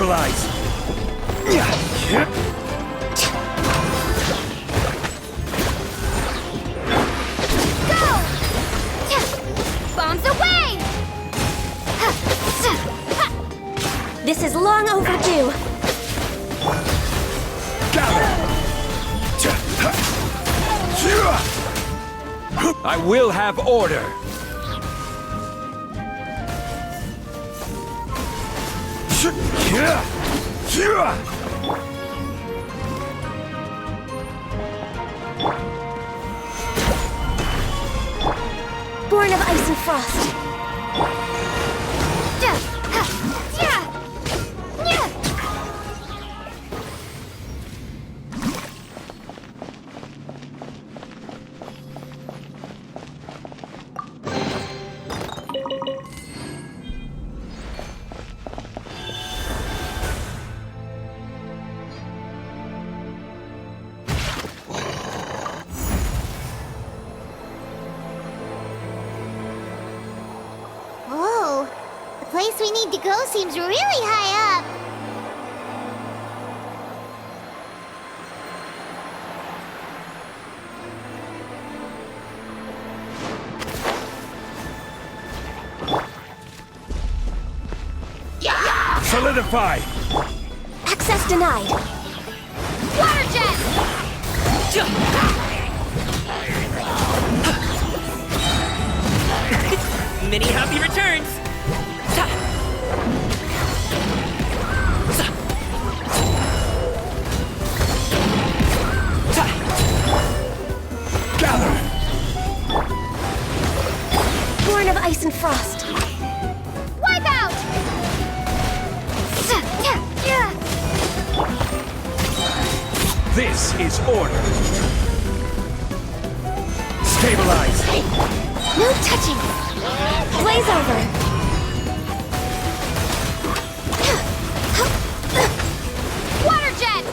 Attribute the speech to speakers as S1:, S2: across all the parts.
S1: Stabilize!
S2: Go! Bombs away! This is long overdue.
S1: I will have order!
S2: Born of ice and frost.
S3: Whoa! The place we need to go seems really high up.
S1: Solidify!
S2: Access denied.
S4: Water jet!
S5: Many happy returns!
S1: Gather!
S2: Born of ice and frost.
S4: Wipe out!
S1: This is order! Stabilize!
S2: No touching. Blaze over.
S4: Water jet!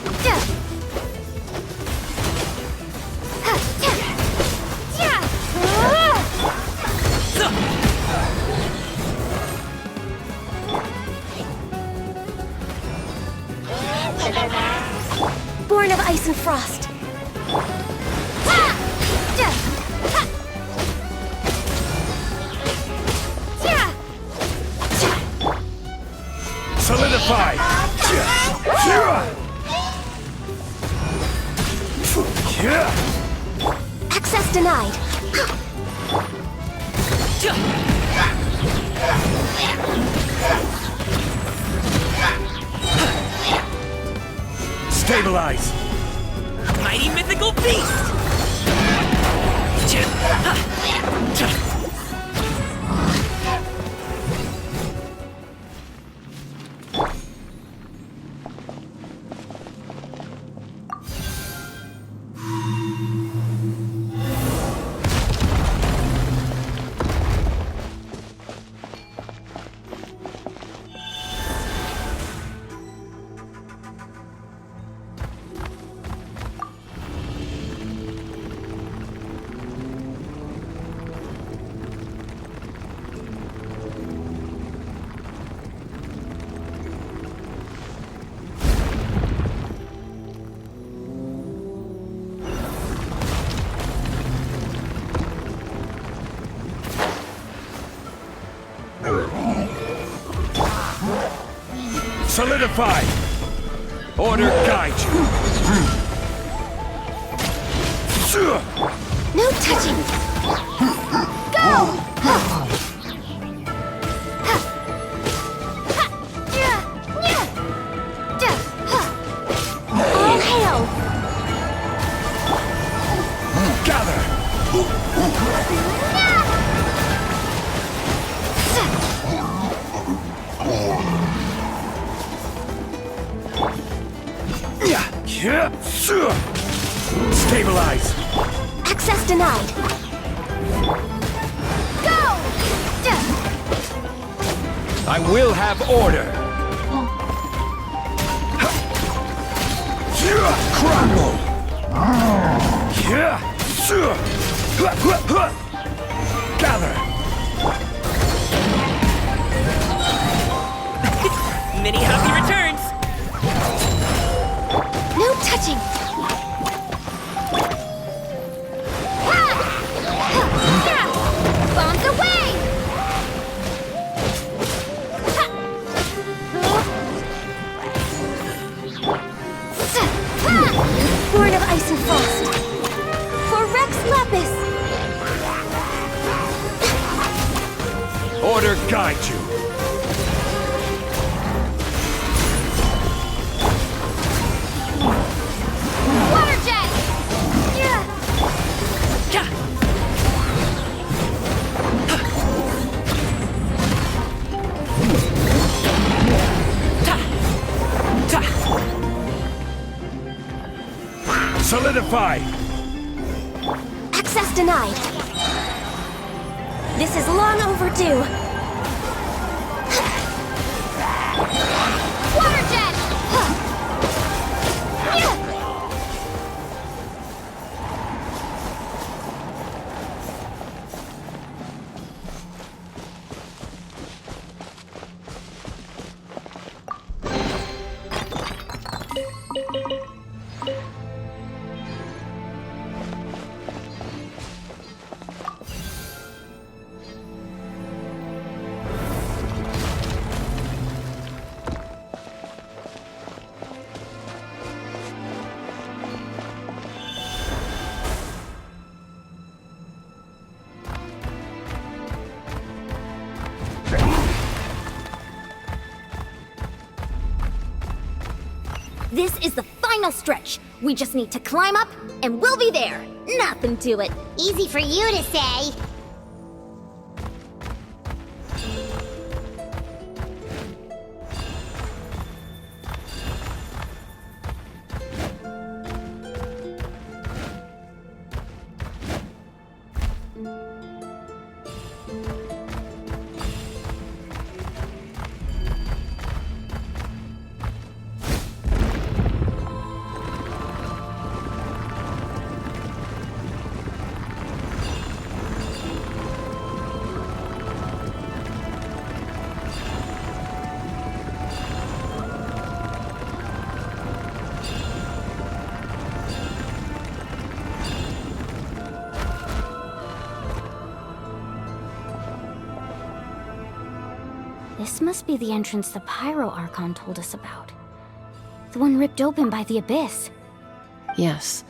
S2: Born of ice and frost.
S1: Solidify!
S2: Access denied.
S1: Stabilize!
S5: Mighty mythical beast!
S1: Solidify! Order guide you!
S2: No touching. All hail.
S1: Gather! Stabilize!
S2: Access denied.
S4: Go!
S1: I will have order! Crumble! Gather!
S5: Many happy returns!
S2: Catching!
S4: Bombs away!
S2: Born of ice and frost! For Rex Lapis!
S1: Order guide you.
S4: Water jet!
S1: Solidify.
S2: Access denied. This is long overdue.
S4: Water jet!
S6: This is the final stretch. We just need to climb up, and we'll be there. Nothing to it.
S3: Easy for you to say.
S6: This must be the entrance the Pyro Archon told us about. The one ripped open by the Abyss.
S7: Yes.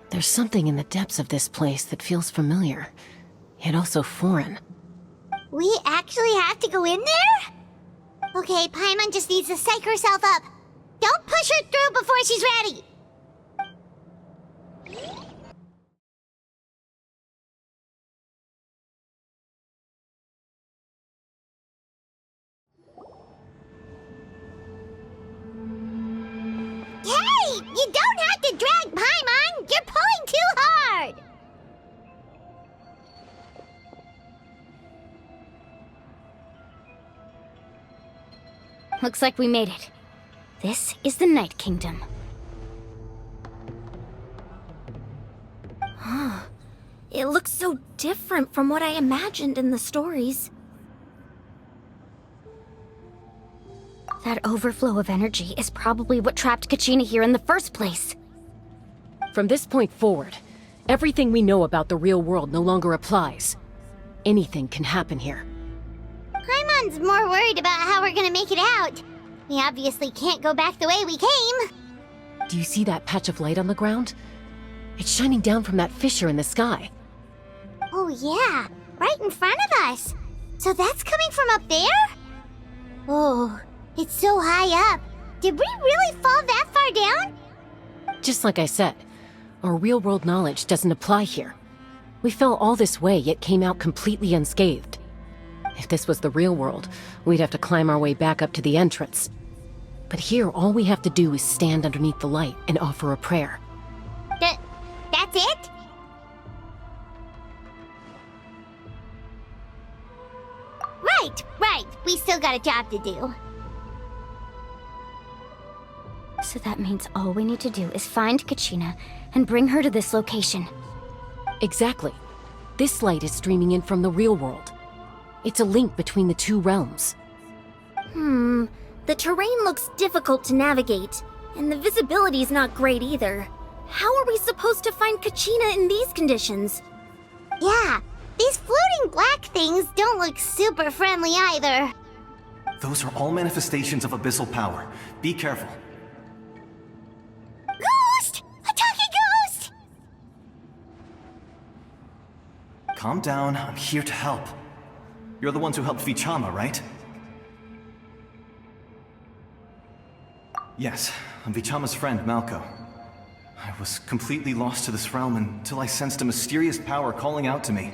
S7: There's something in the depths of this place that feels familiar, yet also foreign.
S3: We actually have to go in there? Okay, Paimon just needs to psych herself up. Don't push her through before she's ready. Hey! You don't have to drag Paimon! You're pulling too hard!
S6: Looks like we made it. This is the Night Kingdom. It looks so different from what I imagined in the stories. That overflow of energy is probably what trapped Kachina here in the first place.
S7: From this point forward, everything we know about the real world no longer applies. Anything can happen here.
S3: Paimon's more worried about how we're gonna make it out. We obviously can't go back the way we came.
S7: Do you see that patch of light on the ground? It's shining down from that fissure in the sky.
S3: Oh yeah, right in front of us. So that's coming from up there? Oh, it's so high up. Did we really fall that far down?
S7: Just like I said, our real-world knowledge doesn't apply here. We fell all this way, yet came out completely unscathed. If this was the real world, we'd have to climb our way back up to the entrance. But here, all we have to do is stand underneath the light and offer a prayer.
S3: That's it? Right. We still got a job to do.
S6: So that means all we need to do is find Kachina and bring her to this location.
S7: Exactly. This light is streaming in from the real world. It's a link between the two realms.
S6: The terrain looks difficult to navigate,
S2: And the visibility's not great either. How are we supposed to find Kachina in these conditions?
S3: Yeah, these floating black things don't look super friendly either.
S8: Those are all manifestations of abyssal power. Be careful.
S3: Ghost! Attacking ghost!
S8: Calm down, I'm here to help. You're the ones who helped Vichama, right? Yes, I'm Vichama's friend, Malko. I was completely lost to this realm until I sensed a mysterious power calling out to me.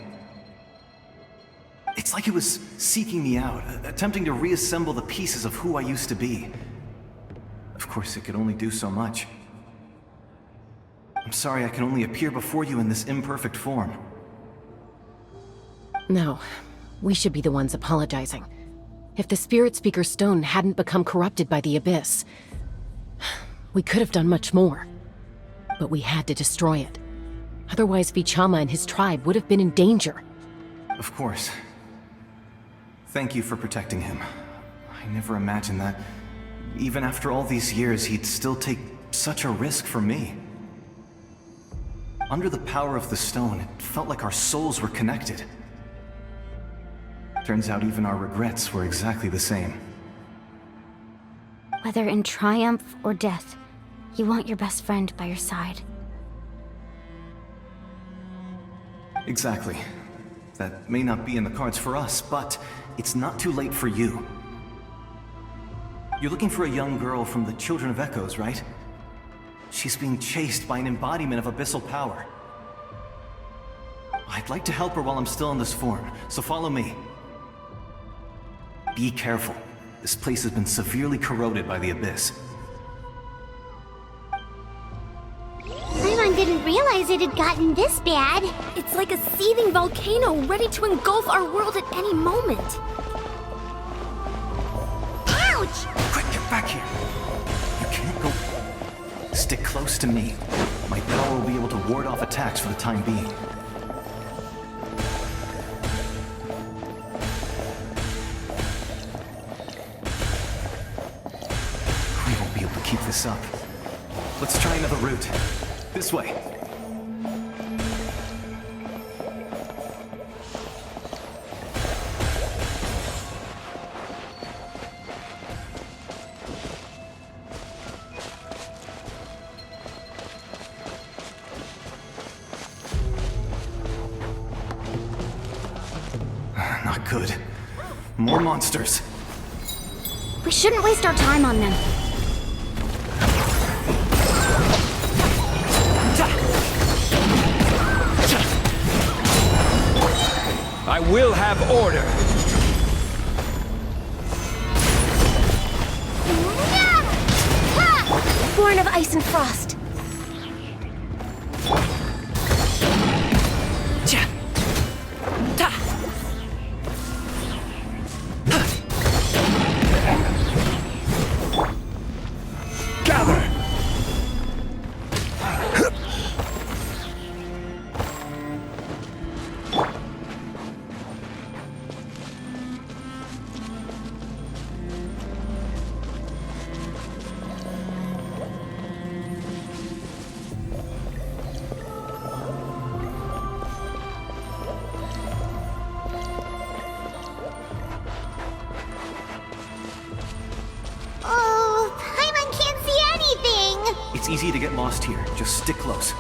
S8: It's like it was seeking me out, attempting to reassemble the pieces of who I used to be. Of course, it could only do so much. I'm sorry I can only appear before you in this imperfect form.
S7: No, we should be the ones apologizing. If the Spirit Speaker's stone hadn't become corrupted by the Abyss, we could have done much more. But we had to destroy it. Otherwise, Vichama and his tribe would have been in danger.
S8: Of course. Thank you for protecting him. I never imagined that, even after all these years, he'd still take such a risk for me. Under the power of the stone, it felt like our souls were connected. Turns out even our regrets were exactly the same.
S6: Whether in triumph or death, you want your best friend by your side.
S8: Exactly. That may not be in the cards for us, but it's not too late for you. You're looking for a young girl from the Children of Echoes, right? She's being chased by an embodiment of abyssal power. I'd like to help her while I'm still in this form, so follow me. Be careful. This place has been severely corroded by the Abyss.
S3: Paimon didn't realize it had gotten this bad.
S2: It's like a seething volcano ready to engulf our world at any moment.
S3: Ouch!
S8: Quick, get back here! You can't go... Stick close to me. My power will be able to ward off attacks for the time being. We won't be able to keep this up. Let's try another route. This way. Not good. More monsters.
S6: We shouldn't waste our time on them.
S1: I will have order.
S2: Born of ice and frost.
S1: Gather!
S3: Oh, Paimon can't see anything!
S8: It's easy to get lost here. Just stick close.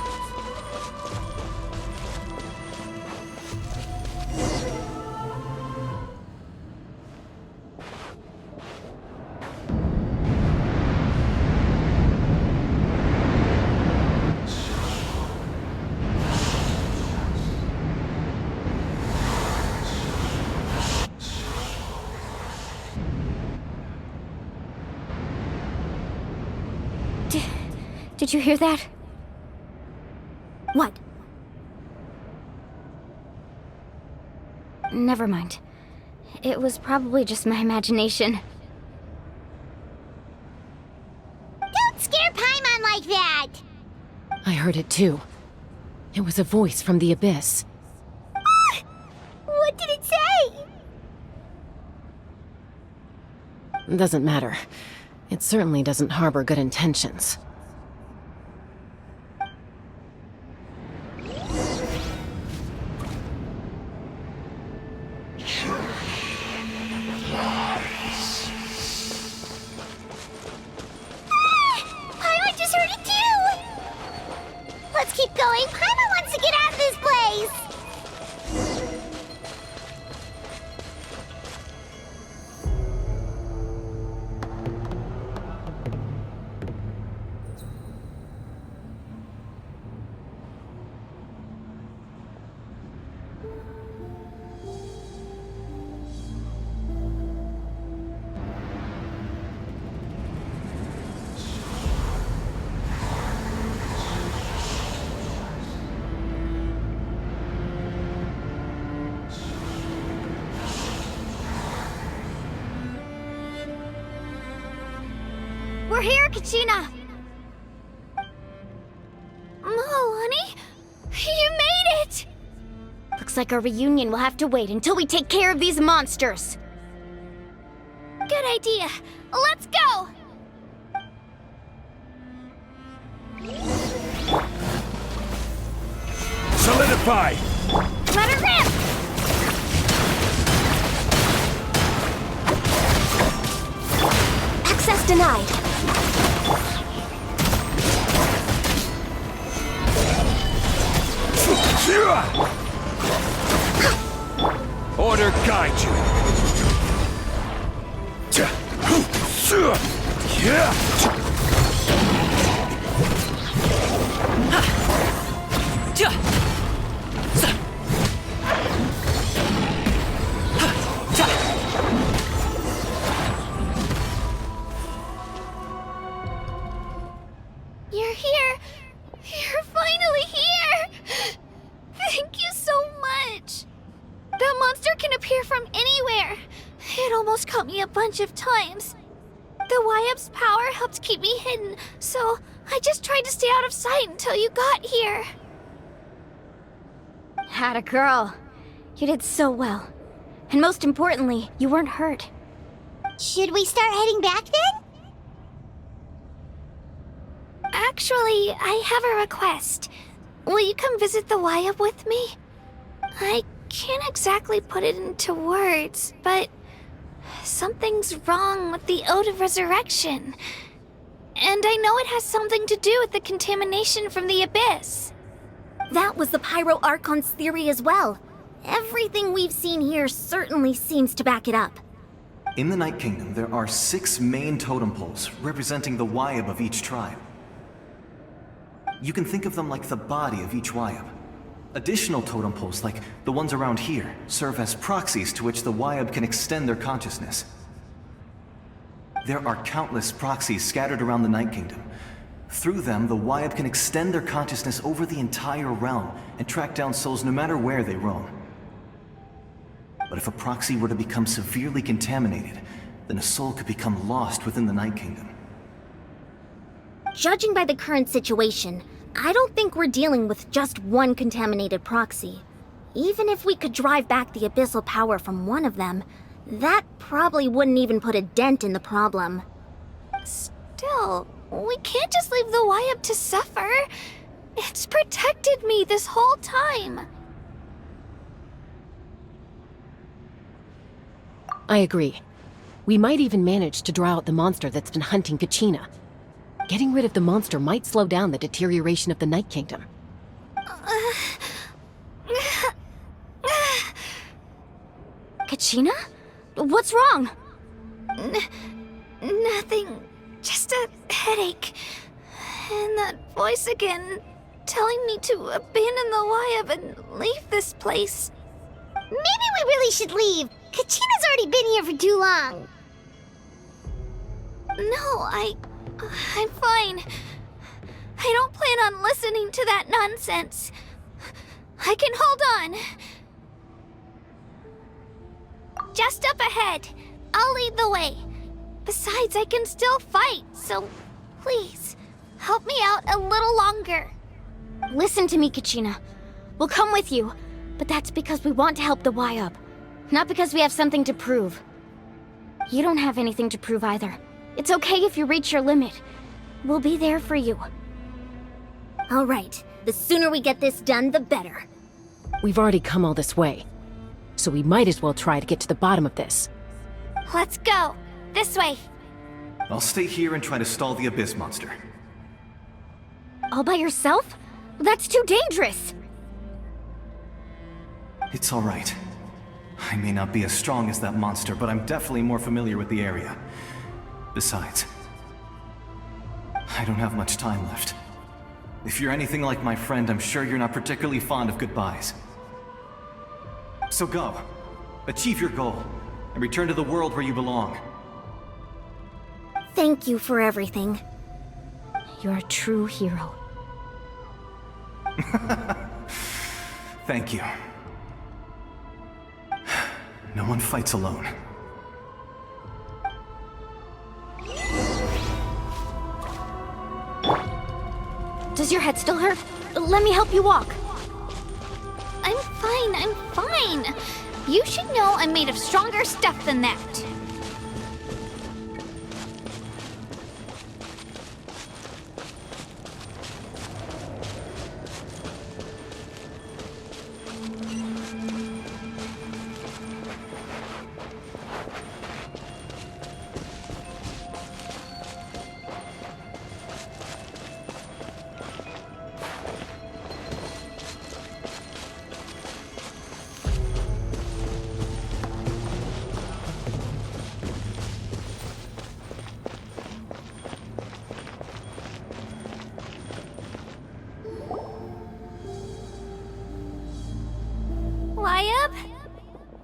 S6: Did you hear that?
S2: What?
S6: Never mind. It was probably just my imagination.
S3: Don't scare Paimon like that!
S7: I heard it too. It was a voice from the Abyss.
S3: What did it say?
S7: Doesn't matter. It certainly doesn't harbor good intentions.
S3: Paimon just heard it too! Let's keep going. Paimon wants to get out of this place!
S2: We're here, Kachina! Honey? You made it!
S6: Looks like our reunion will have to wait until we take care of these monsters.
S2: Good idea. Let's go!
S1: Solidify!
S2: Let her rip! Access denied.
S1: Order guide you.
S2: You're here. You're finally here. Thank you so much. That monster can appear from anywhere. It almost caught me a bunch of times. The Wyap's power helped keep me hidden, so I just tried to stay out of sight until you got here.
S6: Atta girl. You did so well. And most importantly, you weren't hurt.
S3: Should we start heading back then?
S2: Actually, I have a request. Will you come visit the Wyap with me? I can't exactly put it into words, but something's wrong with the Ode of Resurrection. And I know it has something to do with the contamination from the Abyss. That was the Pyro Archon's theory as well. Everything we've seen here certainly seems to back it up.
S8: In the Night Kingdom, there are 6 main totem poles representing the Wyap of each tribe. You can think of them like the body of each Wyap. Additional totem poles, like the ones around here, serve as proxies to which the Wyap can extend their consciousness. There are countless proxies scattered around the Night Kingdom. Through them, the Wyap can extend their consciousness over the entire realm and track down souls no matter where they roam. But if a proxy were to become severely contaminated, then a soul could become lost within the Night Kingdom.
S2: Judging by the current situation, I don't think we're dealing with just one contaminated proxy. Even if we could drive back the abyssal power from one of them, that probably wouldn't even put a dent in the problem. Still, we can't just leave the Wyap to suffer. It's protected me this whole time.
S7: I agree. We might even manage to draw out the monster that's been hunting Kachina. Getting rid of the monster might slow down the deterioration of the Night Kingdom.
S6: Kachina? What's wrong?
S2: Nothing. Just a headache. And that voice again, telling me to abandon the Wyap and leave this place.
S3: Maybe we really should leave. Kachina's already been here for too long.
S2: No, I'm fine. I don't plan on listening to that nonsense. I can hold on. Just up ahead. I'll lead the way. Besides, I can still fight, so please, help me out a little longer.
S6: Listen to me, Kachina. We'll come with you, but that's because we want to help the Wyap, not because we have something to prove. You don't have anything to prove either. It's okay if you reach your limit. We'll be there for you.
S3: All right. The sooner we get this done, the better.
S7: We've already come all this way, so we might as well try to get to the bottom of this.
S2: Let's go. This way.
S8: I'll stay here and try to stall the Abyss monster.
S6: All by yourself? That's too dangerous!
S8: It's all right. I may not be as strong as that monster, but I'm definitely more familiar with the area. Besides, I don't have much time left. If you're anything like my friend, I'm sure you're not particularly fond of goodbyes. So go. Achieve your goal, and return to the world where you belong.
S3: Thank you for everything.
S6: You're a true hero.
S8: Thank you. No one fights alone.
S6: Does your head still hurt? Let me help you walk.
S2: I'm fine. You should know I'm made of stronger stuff than that.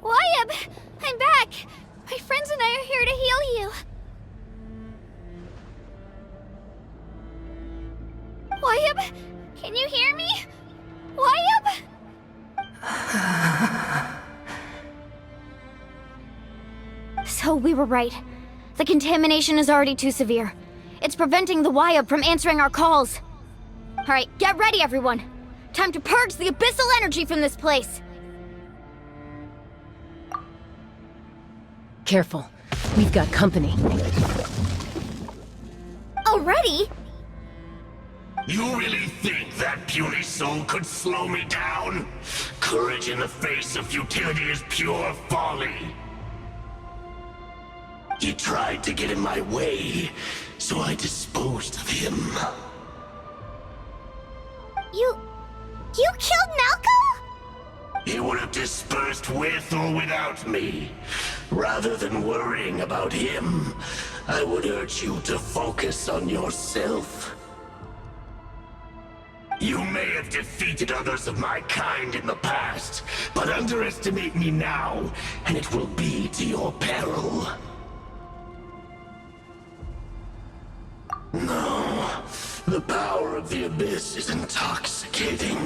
S2: Wyabb! I'm back! My friends and I are here to heal you. Wyabb? Can you hear me? Wyabb?
S6: So we were right. The contamination is already too severe. It's preventing the Wyabb from answering our calls. Alright, get ready everyone! Time to purge the abyssal energy from this place!
S7: Careful. We've got company.
S3: Already?
S9: You really think that puny soul could slow me down? Courage in the face of futility is pure folly. He tried to get in my way, so I disposed of him.
S3: You killed Malco?
S9: He would have dispersed with or without me. Rather than worrying about him, I would urge you to focus on yourself. You may have defeated others of my kind in the past, but underestimate me now, and it will be to your peril. No, the power of the Abyss is intoxicating.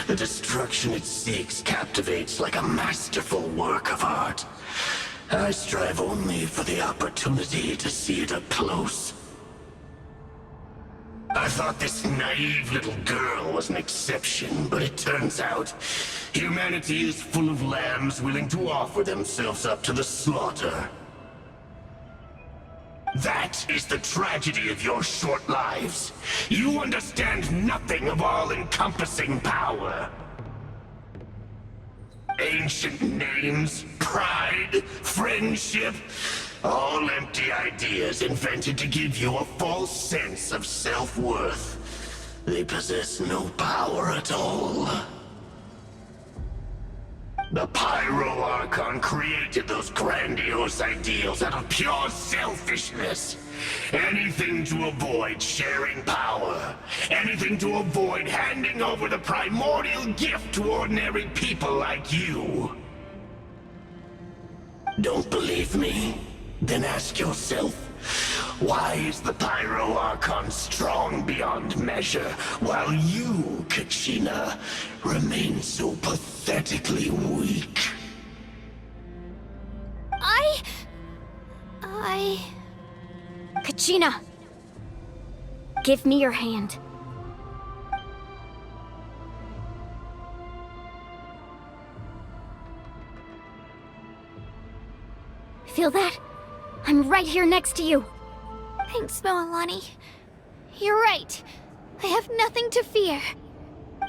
S9: The destruction it seeks captivates like a masterful work of art. I strive only for the opportunity to see it up close. I thought this naive little girl was an exception, but it turns out humanity is full of lambs willing to offer themselves up to the slaughter. That is the tragedy of your short lives. You understand nothing of all-encompassing power. Ancient names, pride, friendship, all empty ideas invented to give you a false sense of self-worth. They possess no power at all. The Pyro Archon created those grandiose ideals out of pure selfishness. Anything to avoid sharing power. Anything to avoid handing over the primordial gift to ordinary people like you. Don't believe me? Then ask yourself, why is the Pyro Archon strong beyond measure, while you, Kachina, remain so pathetically weak?
S6: Kachina! Give me your hand. Feel that? I'm right here next to you.
S2: Thanks, Moalani. You're right. I have nothing to fear.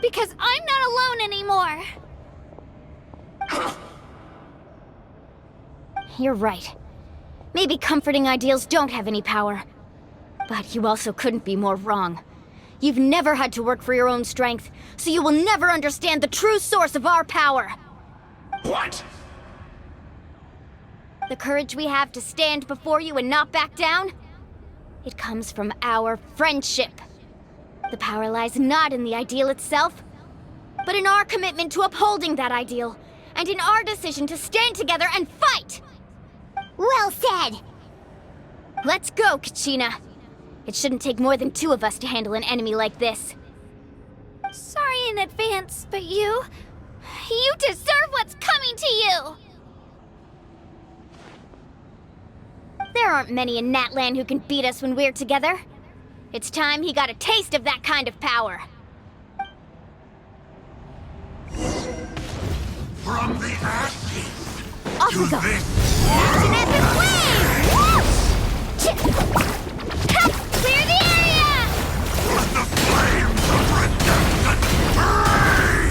S2: Because I'm not alone anymore.
S6: You're right. Maybe comforting ideals don't have any power. But you also couldn't be more wrong. You've never had to work for your own strength, so you will never understand the true source of our power.
S9: What?
S6: The courage we have to stand before you and not back down? It comes from our friendship. The power lies not in the ideal itself, but in our commitment to upholding that ideal, and in our decision to stand together and fight!
S3: Well said!
S6: Let's go, Kachina. It shouldn't take more than 2 of us to handle an enemy like this.
S2: Sorry in advance, but you deserve what's coming to you!
S6: There aren't many in Natlan who can beat us when we're together. It's time he got a taste of that kind of power.
S9: From the ashes
S6: Off
S9: to
S6: we go!
S9: this
S6: An epic wave! Help! Clear the area!
S9: let the flames of redemption burn!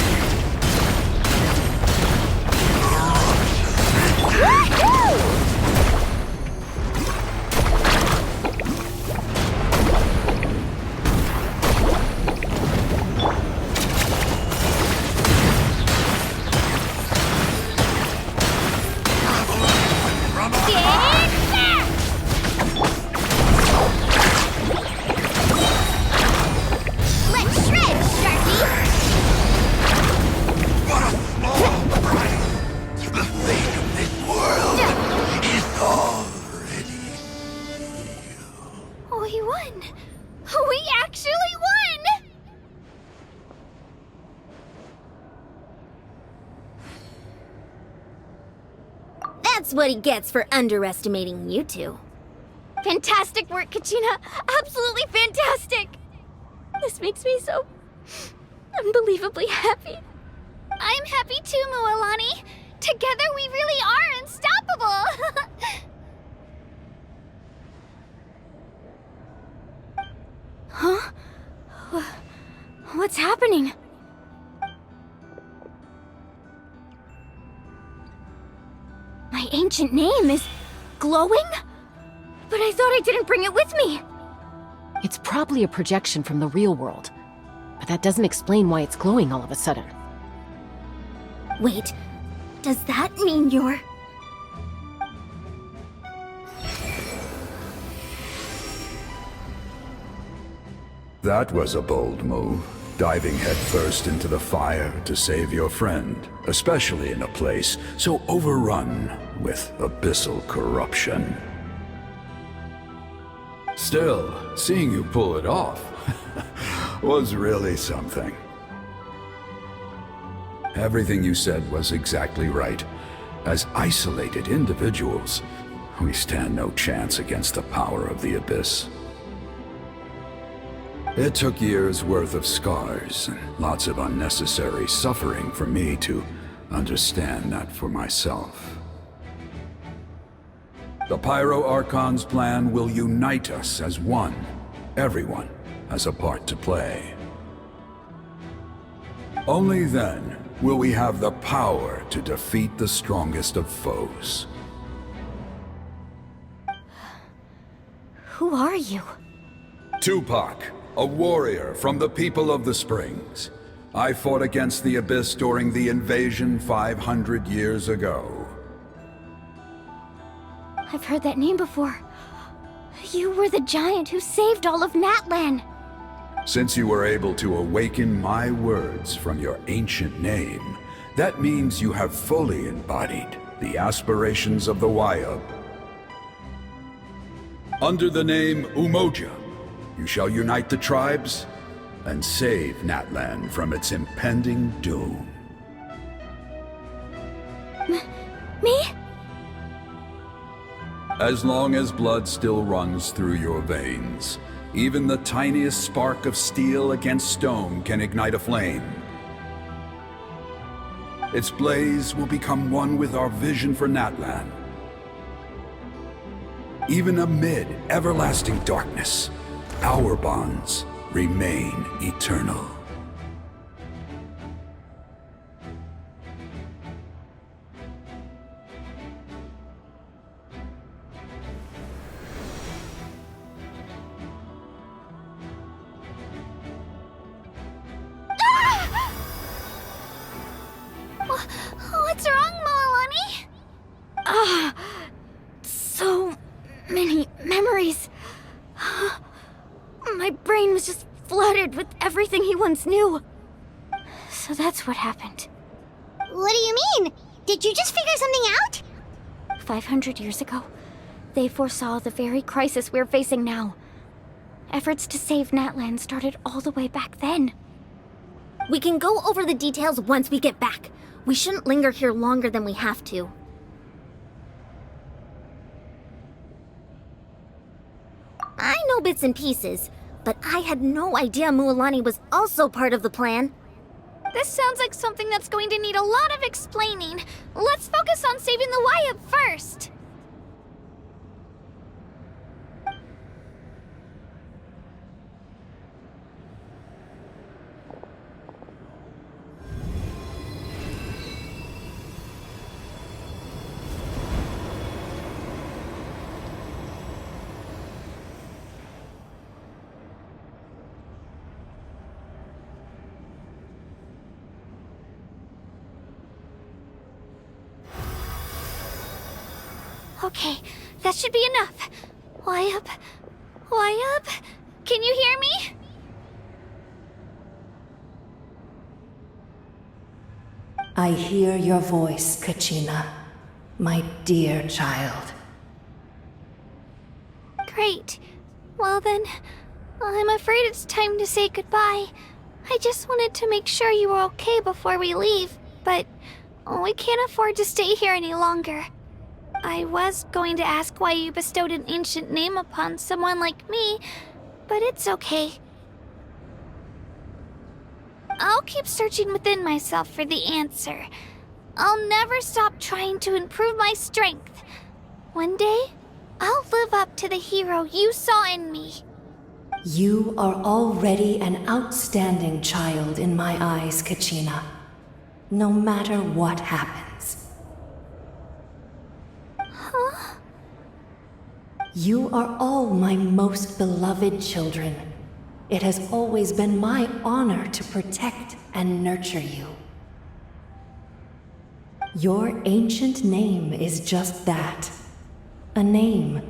S6: Woohoo!
S3: Let's shred, Sharky!
S9: What a small price! The fate of this world is already sealed.
S2: We won! We actually won!
S6: That's what he gets for underestimating you two. Fantastic work, Kachina! Absolutely fantastic! This makes me so unbelievably happy.
S2: I'm happy too, Moalani. Together we really are unstoppable!
S6: Huh? What's happening? My ancient name is glowing? But I thought I didn't bring it with me.
S7: It's probably a projection from the real world. But that doesn't explain why it's glowing all of a sudden.
S6: Wait, does that mean you're...
S10: That was a bold move, diving headfirst into the fire to save your friend, especially in a place so overrun with abyssal corruption. Still, seeing you pull it off was really something. Everything you said was exactly right. As isolated individuals, we stand no chance against the power of the Abyss. It took years' worth of scars and lots of unnecessary suffering for me to understand that for myself. The Pyro Archon's plan will unite us as one. Everyone has a part to play. Only then will we have the power to defeat the strongest of foes.
S6: Who are you?
S10: Tupac, a warrior from the people of the Springs. I fought against the Abyss during the invasion 500 years ago.
S6: I've heard that name before. You were the giant who saved all of Natlan.
S10: Since you were able to awaken my words from your ancient name, that means you have fully embodied the aspirations of the Wayab. Under the name Umoja, you shall unite the tribes and save Natlan from its impending doom.
S6: Me?
S10: As long as blood still runs through your veins, even the tiniest spark of steel against stone can ignite a flame. Its blaze will become one with our vision for Natlan. Even amid everlasting darkness, our bonds remain eternal.
S2: What's wrong, Moalani?
S6: So many memories. My brain was just flooded with everything he once knew. So that's what happened.
S3: What do you mean? Did you just figure something out?
S6: 500 years ago, they foresaw the very crisis we're facing now. Efforts to save Natlan started all the way back then.
S4: We can go over the details once we get back. We shouldn't linger here longer than we have to. I know bits and pieces, but I had no idea Mualani was also part of the plan.
S2: This sounds like something that's going to need a lot of explaining. Let's focus on saving the Wyatt first. Okay, that should be enough. Wyatt? Can you hear me?
S11: I hear your voice, Kachina, my dear child.
S2: Great. Well then, I'm afraid it's time to say goodbye. I just wanted to make sure you were okay before we leave, but we can't afford to stay here any longer. I was going to ask why you bestowed an ancient name upon someone like me, but it's okay. I'll keep searching within myself for the answer. I'll never stop trying to improve my strength. One day, I'll live up to the hero you saw in me.
S11: You are already an outstanding child in my eyes, Kachina. No matter what happens.
S2: Huh?
S11: You are all my most beloved children. It has always been my honor to protect and nurture you. Your ancient name is just that. A name.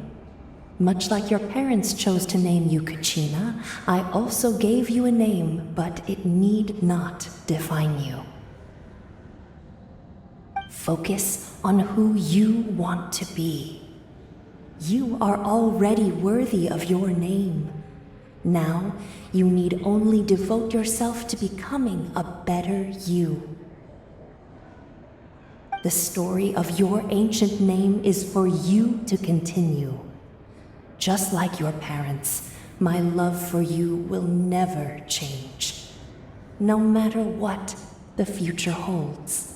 S11: Much like your parents chose to name you Kachina, I also gave you a name, but it need not define you. Focus on who you want to be. You are already worthy of your name. Now, you need only devote yourself to becoming a better you. The story of your ancient name is for you to continue. Just like your parents, my love for you will never change, no matter what the future holds.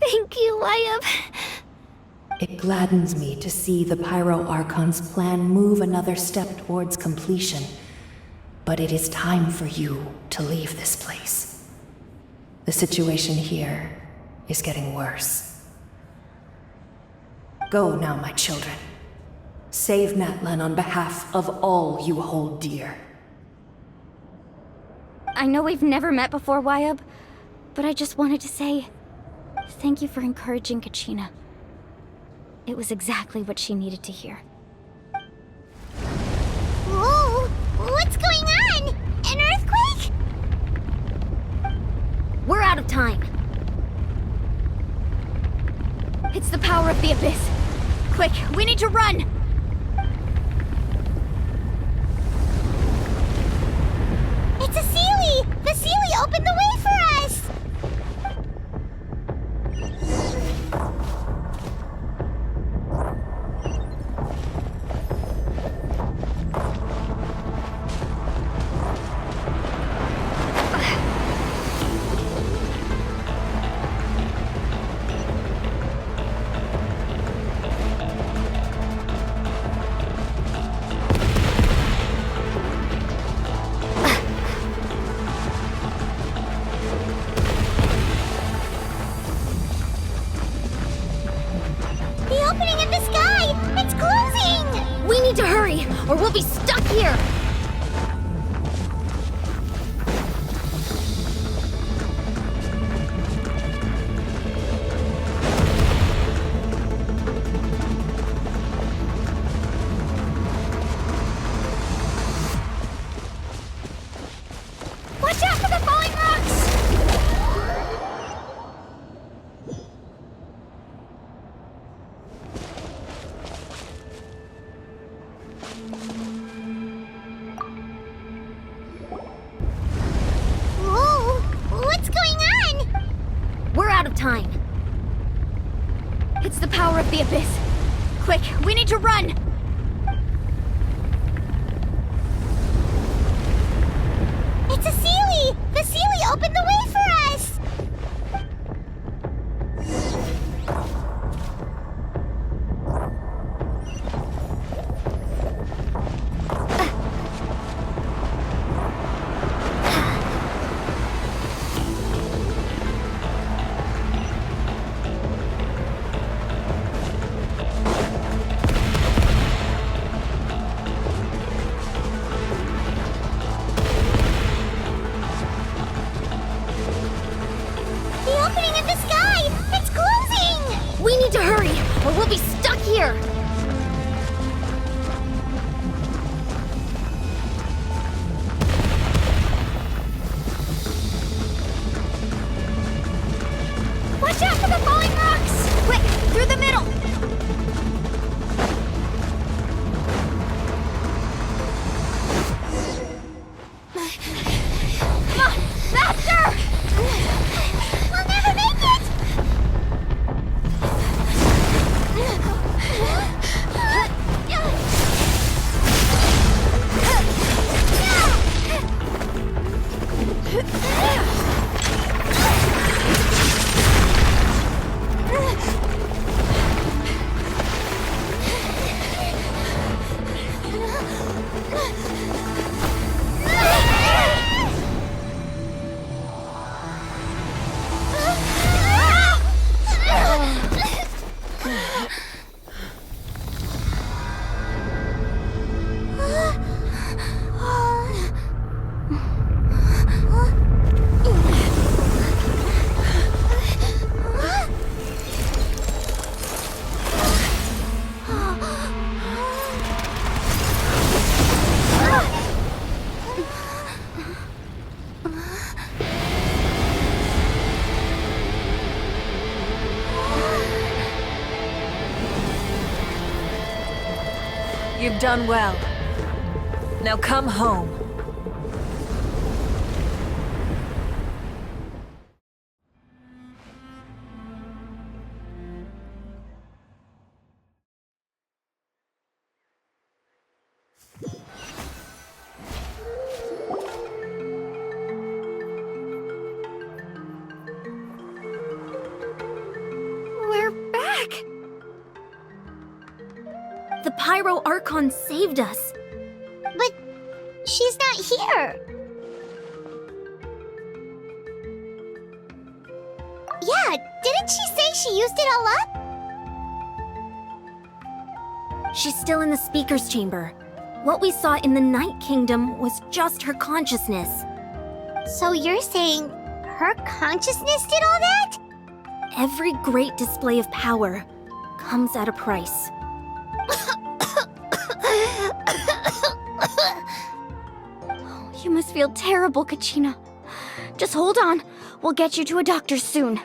S2: Thank you, Wyatt.
S11: It gladdens me to see the Pyro Archon's plan move another step towards completion, but it is time for you to leave this place. The situation here is getting worse. Go now, my children. Save Natlan on behalf of all you hold dear.
S6: I know we've never met before, Wyatt, but I just wanted to say thank you for encouraging Kachina. It was exactly what she needed to hear.
S3: Whoa! What's going on? An earthquake?
S4: We're out of time.
S6: It's the power of the Abyss. Quick, we need to run!
S3: It's a Seelie! The Seelie opened the way for us!
S6: or we'll be stuck here!
S2: Watch out for the falling rocks!
S3: Whoa! What's going on?
S6: We're out of time. It's the power of the Abyss. Quick, we need to run!
S3: It's a Sealy! The Sealy opened the way for us! The opening in the sky! It's closing!
S6: We need to hurry, or we'll be stuck here!
S2: Watch out for the falling rocks!
S6: Quick, through the middle! Come on, faster!
S3: We'll never make it!
S12: You've done well. Now come home.
S2: We're back!
S6: The Pyro Archon saved us.
S3: But she's not here. Yeah, didn't she say she used it all up?
S6: She's still in the Speaker's Chamber. What we saw in the Night Kingdom was just her consciousness.
S3: So you're saying her consciousness did all that?
S6: Every great display of power comes at a price.
S2: You must feel terrible, Kachina. Just hold on. We'll get you to a doctor soon.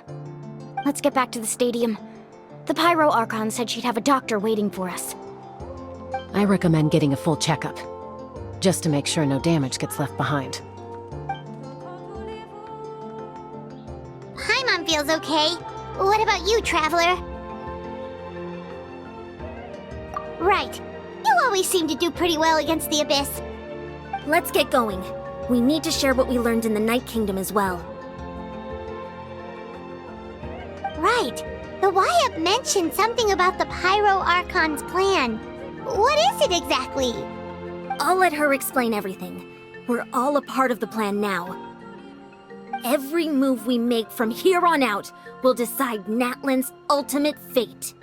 S2: Let's get back to the stadium. The Pyro Archon said she'd have a doctor waiting for us.
S7: I recommend getting a full checkup, just to make sure no damage gets left behind.
S3: Paimon feels okay. What about you, Traveler? Right. You always seem to do pretty well against the Abyss.
S6: Let's get going. We need to share what we learned in the Night Kingdom as well.
S3: Right. The Y-Up mentioned something about the Pyro Archon's plan. What is it exactly?
S6: I'll let her explain everything. We're all a part of the plan now. Every move we make from here on out will decide Natlan's ultimate fate.